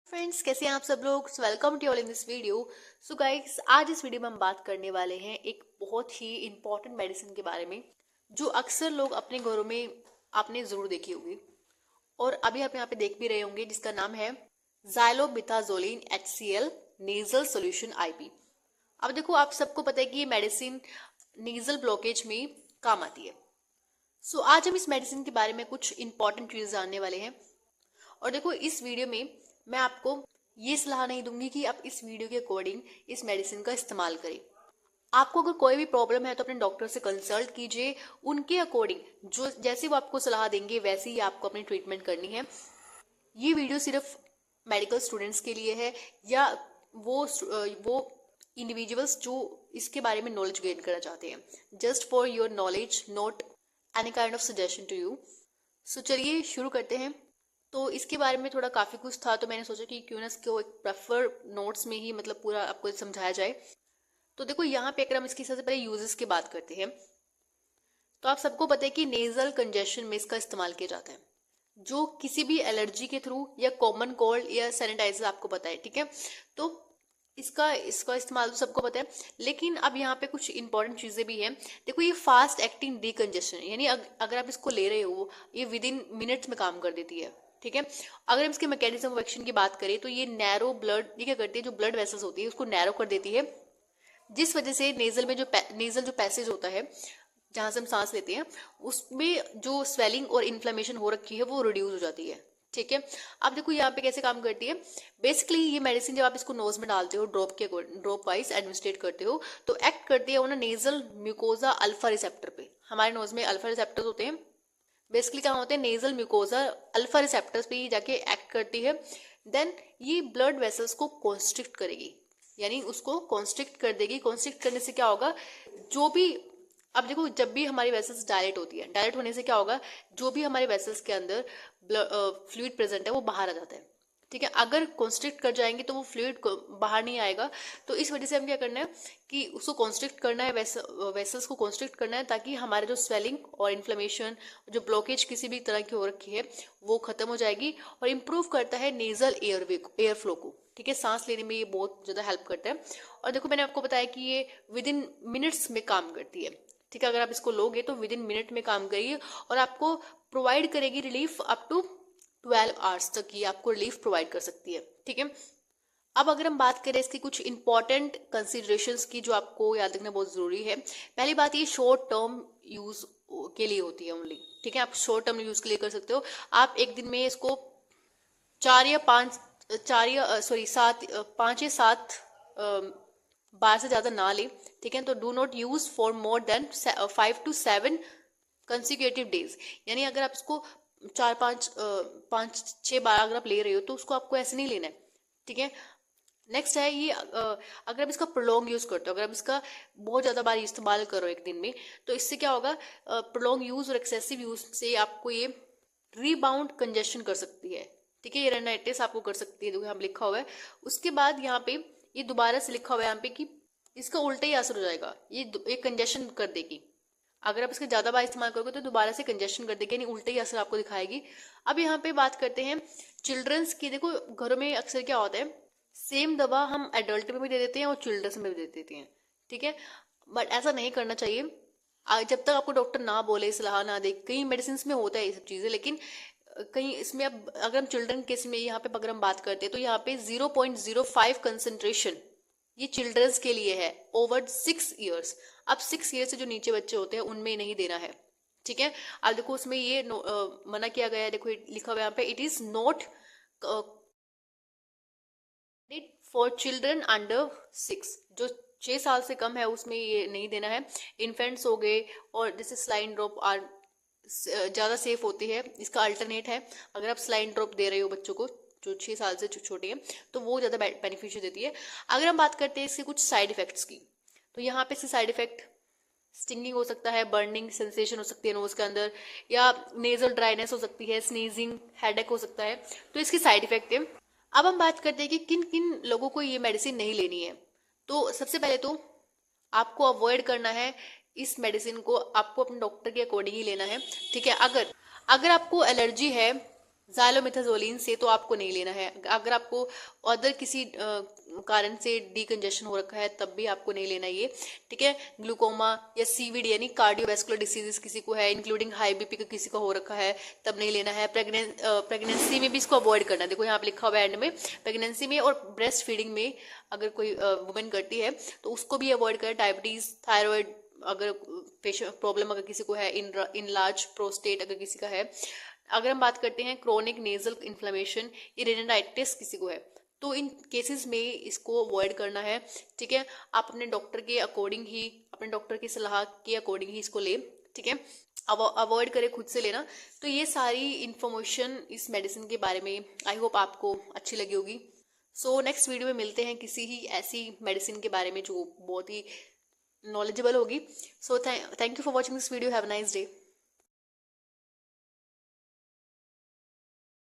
Friends, कैसे हैं आप सब लोग। Welcome to all in this video. So guys, आज इस वीडियो में हम बात करने वाले हैं एक बहुत ही इंपॉर्टेंट मेडिसिन के बारे में जो अक्सर लोग अपने घरों में आपने जरूर देखी होगी और अभी आप यहाँ पे देख भी रहे होंगे, जिसका नाम है ज़ाइलोबिताज़ोलिन HCl नेजल सोल्यूशन IP। अब देखो, आप सबको पता है कि ये मेडिसिन नेजल ब्लॉकेज में काम आती है। सो आज हम इस मेडिसिन के बारे में कुछ इंपॉर्टेंट चीज़ जानने वाले हैं। और देखो, इस वीडियो में मैं आपको ये सलाह नहीं दूंगी कि आप इस वीडियो के अकॉर्डिंग इस मेडिसिन का इस्तेमाल करें। आपको अगर कोई भी प्रॉब्लम है तो अपने डॉक्टर से कंसल्ट कीजिए। उनके अकॉर्डिंग जो जैसे वो आपको सलाह देंगे वैसे ही आपको अपनी ट्रीटमेंट करनी है। ये वीडियो सिर्फ मेडिकल स्टूडेंट्स के लिए है या वो इंडिविजुअल्स जो इसके बारे में नॉलेज गेन करना चाहते हैं। Just for your knowledge, not any kind of suggestion to you. So चलिए शुरू करते हैं। तो इसके बारे में थोड़ा काफ़ी कुछ था, तो मैंने सोचा कि क्यों ना इसको एक प्रेफर नोट्स में ही मतलब पूरा आपको समझाया जाए। तो देखो, यहाँ पे अगर हम इसकी सबसे पहले यूजेस की बात करते हैं तो आप सबको पता है कि नेजल कंजेशन में इसका इस्तेमाल किया जाता है, जो किसी भी एलर्जी के थ्रू या कॉमन कोल्ड या सैनिटाइजर आपको पता है, ठीक है। तो इसका इसका इस्तेमाल तो सबको पता है, लेकिन अब यहाँ पे कुछ इंपॉर्टेंट चीज़ें भी हैं। देखो, ये फास्ट एक्टिंग डीकंजेशन, यानी अगर आप इसको ले रहे हो ये विद इन मिनट्स में काम कर देती है, ठीक है। अगर हम इसके मैकेनिज्म ऑफ एक्शन की बात करें तो ये नैरो ब्लड, ये क्या करती है, जो ब्लड वेसल्स होती है उसको नैरो कर देती है, जिस वजह से नेजल में जो नेजल जो पैसेज होता है जहां से हम सांस लेते हैं उसमें जो स्वेलिंग और इन्फ्लेमेशन हो रखी है वो रिड्यूस हो जाती है, ठीक है। अब देखो यहाँ पे कैसे काम करती है। बेसिकली ये मेडिसिन जब आप इसको नोज में डालते हो, ड्रॉप वाइज एडमिनिस्ट्रेट करते हो, तो एक्ट करती है वो ना नेजल म्यूकोजा अल्फा रिसेप्टर पे। हमारे नोज में अल्फा रिसेप्टर्स होते हैं। बेसिकली कहाँ होते हैं, नेजल म्यूकोजा अल्फा रिसेप्टर्स पे ही जाके एक्ट करती है। देन ये ब्लड वेसल्स को कॉन्स्ट्रिक्ट करेगी, यानी उसको कॉन्स्ट्रिक्ट कर देगी। कॉन्स्ट्रिक्ट करने से क्या होगा, जो भी, अब देखो, जब भी हमारी वेसल्स डायलेट होती है, डायलेट होने से क्या होगा, जो भी हमारे वेसल्स के अंदर फ्लूइड प्रेजेंट है वो बाहर आ जाता है, ठीक है। अगर कॉन्स्ट्रिक्ट कर जाएंगे तो वो फ्लूइड बाहर नहीं आएगा। तो इस वजह से हम क्या करना है कि उसको कॉन्स्ट्रिक्ट करना है, वेसल्स को कॉन्स्ट्रिक्ट करना है, ताकि हमारे जो स्वेलिंग और इन्फ्लेमेशन, जो ब्लॉकेज किसी भी तरह की हो रखी है वो खत्म हो जाएगी। और इम्प्रूव करता है नेजल एयर फ्लो को, ठीक है। सांस लेने में ये बहुत ज़्यादा हेल्प करता है। और देखो, मैंने आपको बताया कि ये विद इन मिनट्स में काम करती है, ठीक है। अगर आप इसको लोगे तो विद इन मिनट में काम करेगी और आपको प्रोवाइड करेगी रिलीफ अप टू 12 आवर्स तक। ये आपको रिलीफ प्रोवाइड कर सकती है, ठीक है। अब अगर हम बात करें इसकी कुछ इंपॉर्टेंट कंसिडरेशंस की जो आपको याद रखना बहुत जरूरी है। पहली बात, ये शॉर्ट टर्म यूज के लिए होती है ओनली, ठीक है। आप शॉर्ट टर्म यूज के लिए कर सकते हो। आप एक दिन में इसको 5 या 7 बार से ज्यादा ना ले, ठीक है। तो do not use for more than 5 to 7 consecutive days, यानी अगर आप इसको 5 6 बार अगर आप ले रहे हो तो उसको आपको ऐसे नहीं लेना है, ठीक है। नेक्स्ट है ये, अगर आप इसका प्रोलॉन्ग यूज करते हो, अगर आप इसका बहुत ज्यादा बार इस्तेमाल करो एक दिन में, तो इससे क्या होगा, प्रोलॉन्ग यूज और एक्सेसिव यूज से आपको ये रीबाउंड कंजेशन कर सकती है, ठीक है। ये रेनाइटिस आपको कर सकती है, जो यहाँ लिखा हुआ है। उसके बाद यहाँ पे ये दोबारा से लिखा हुआ है यहाँ पे कि इसका उल्टा ही असर हो जाएगा, ये कंजेशन कर देगी। अगर आप इसका ज्यादा बार इस्तेमाल करोगे तो दोबारा से कंजेशन कर देगी, यानी उल्टे ही असर आपको दिखाएगी। अब यहाँ पे बात करते हैं चिल्ड्रंस की। देखो, घरों में अक्सर क्या होता है, सेम दवा हम एडल्ट में भी दे देते हैं और चिल्ड्रंस में भी दे देते हैं, ठीक है। बट ऐसा नहीं करना चाहिए जब तक आपको डॉक्टर ना बोले, सलाह ना दे। कई मेडिसिन में होता है ये सब चीजें, लेकिन कहीं इसमें, अब अगर हम चिल्ड्रन केस में यहाँ पे अगर हम बात करते हैं तो यहाँ पे 0.05 कंसेंट्रेशन ये चिल्ड्रंस के लिए है ओवर 6 ईयर्स। अब 6 ईयर से जो नीचे बच्चे होते हैं उनमें नहीं देना है, ठीक है। अब देखो, उसमें ये मना किया गया है। देखो लिखा हुआ है यहाँ पे, it is not for children under 6, जो 6 साल से कम है उसमें ये नहीं देना है। इन्फेंट्स हो गए और जैसे स्लाइन ड्रॉप आर ज़्यादा सेफ होती है। इसका अल्टरनेट है, अगर आप स्लाइन ड्रॉप दे रहे हो बच्चों को जो 6 साल से छोटे हैं तो वो ज़्यादा बेनिफिशियल देती है। अगर हम बात करते हैं इसके कुछ साइड इफेक्ट्स की, तो यहाँ पे इसके साइड इफेक्ट स्टिंगिंग हो सकता है, बर्निंग सेंसेशन हो सकती है नोज के अंदर, या नेजल ड्राइनेस हो सकती है, स्नीजिंग, हेडेक हो सकता है। तो इसकी साइड इफेक्ट है। अब हम बात करते हैं कि किन किन लोगों को ये मेडिसिन नहीं लेनी है। तो सबसे पहले तो आपको अवॉइड करना है इस मेडिसिन को, आपको अपने डॉक्टर के अकॉर्डिंग ही लेना है, ठीक है। अगर अगर आपको एलर्जी है ज़ाइलोमेथाज़ोलिन से तो आपको नहीं लेना है। अगर आपको अदर किसी कारण से डीकंजेशन हो रखा है तब भी आपको नहीं लेना ये, ठीक है। ग्लूकोमा या सीवीडी यानी कार्डियोवैस्कुलर डिसीजेस किसी को है, इंक्लूडिंग हाई बीपी का किसी का हो रखा है, तब नहीं लेना है। प्रेगनेंसी में भी इसको अवॉइड करना है। देखो यहाँ पे लिखा हुआ है एंड में, प्रेगनेंसी में और ब्रेस्ट फीडिंग में अगर कोई वुमेन करती है तो उसको भी अवॉइड करें। डायबिटीज, थायराइड, अगर पेशेंट प्रॉब्लम अगर किसी को है, इन लार्ज प्रोस्टेट अगर किसी का है, अगर हम बात करते हैं क्रोनिक नेजल इन्फ्लेमेशन या रेनाइटिस किसी को है, तो इन केसेस में इसको अवॉइड करना है, ठीक है। आप अपने डॉक्टर के अकॉर्डिंग ही, अपने डॉक्टर की सलाह के अकॉर्डिंग ही इसको लें, ठीक है। अवॉइड करें खुद से लेना। तो ये सारी इंफॉर्मेशन इस मेडिसिन के बारे में आई होप आपको अच्छी लगी होगी। सो नेक्स्ट वीडियो में मिलते हैं किसी ही ऐसी मेडिसिन के बारे में जो बहुत ही नॉलेजेबल होगी। So thank you for watching this video. Have a nice day.